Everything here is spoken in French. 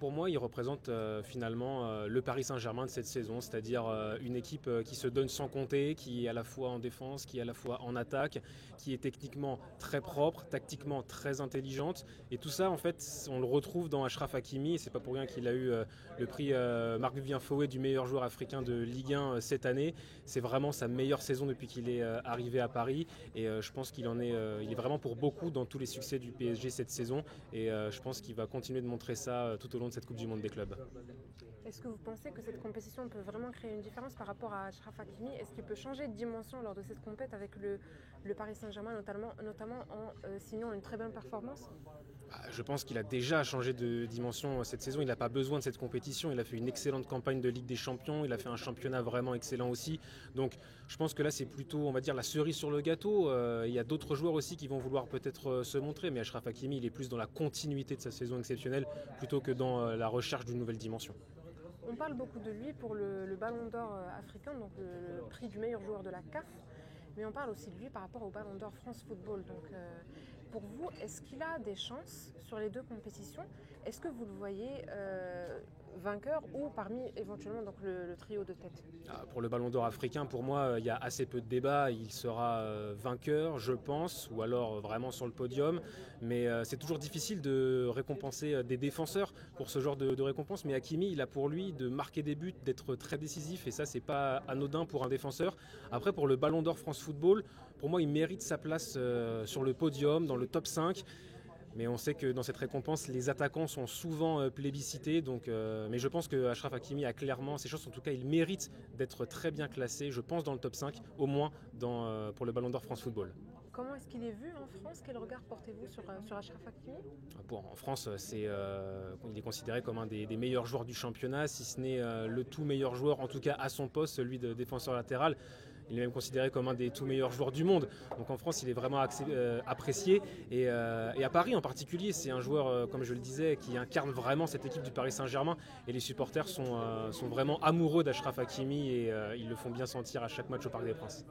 Pour moi, il représente finalement le Paris Saint-Germain de cette saison, c'est-à-dire une équipe qui se donne sans compter, qui est à la fois en défense, qui est à la fois en attaque, qui est techniquement très propre, tactiquement très intelligente. Et tout ça, en fait, on le retrouve dans Achraf Hakimi. C'est pas pour rien qu'il a eu le prix Marc-Vivien Foé du meilleur joueur africain de Ligue 1 cette année. C'est vraiment sa meilleure saison depuis qu'il est arrivé à Paris. Et je pense qu'il il est vraiment pour beaucoup dans tous les succès du PSG cette saison. Et je pense qu'il va continuer de montrer ça tout au long de cette Coupe du Monde des clubs. Est-ce que vous pensez que cette compétition peut vraiment créer une différence par rapport à Achraf Hakimi? Est-ce qu'il peut changer de dimension lors de cette compétition avec le Paris Saint-Germain, notamment en signant une très bonne performance? Je pense qu'il a déjà changé de dimension cette saison. Il n'a pas besoin de cette compétition. Il a fait une excellente campagne de Ligue des Champions. Il a fait un championnat vraiment excellent aussi. Donc je pense que là, c'est plutôt, on va dire, la cerise sur le gâteau. Il y a d'autres joueurs aussi qui vont vouloir peut-être se montrer. Mais Achraf Hakimi, il est plus dans la continuité de sa saison exceptionnelle plutôt que dans la recherche d'une nouvelle dimension. On parle beaucoup de lui pour le Ballon d'Or africain, donc le prix du meilleur joueur de la CAF. Mais on parle aussi de lui par rapport au Ballon d'Or France Football. Donc, pour vous, est-ce qu'il a des chances sur les deux compétitions? Est-ce que vous le voyez vainqueur ou parmi éventuellement donc, le trio de tête? Pour le Ballon d'Or africain, pour moi, il y a assez peu de débat. Il sera vainqueur, je pense, ou alors vraiment sur le podium. Mais c'est toujours difficile de récompenser des défenseurs pour ce genre de récompense. Mais Hakimi, il a pour lui de marquer des buts, d'être très décisif. Et ça, c'est pas anodin pour un défenseur. Après, pour le Ballon d'Or France Football, pour moi, il mérite sa place sur le podium, dans le top 5. Mais on sait que dans cette récompense, les attaquants sont souvent plébiscités. Mais je pense que Achraf Hakimi a clairement ses chances. En tout cas, il mérite d'être très bien classé, je pense, dans le top 5, au moins pour le Ballon d'Or France Football. Comment est-ce qu'il est vu en France? Quel regard portez-vous sur Achraf Hakimi? En France, il est considéré comme un des meilleurs joueurs du championnat, si ce n'est le tout meilleur joueur, en tout cas à son poste, celui de défenseur latéral. Il est même considéré comme un des tout meilleurs joueurs du monde. Donc en France, il est vraiment apprécié. Et à Paris en particulier, c'est un joueur, comme je le disais, qui incarne vraiment cette équipe du Paris Saint-Germain. Et les supporters sont vraiment amoureux d'Achraf Hakimi et ils le font bien sentir à chaque match au Parc des Princes.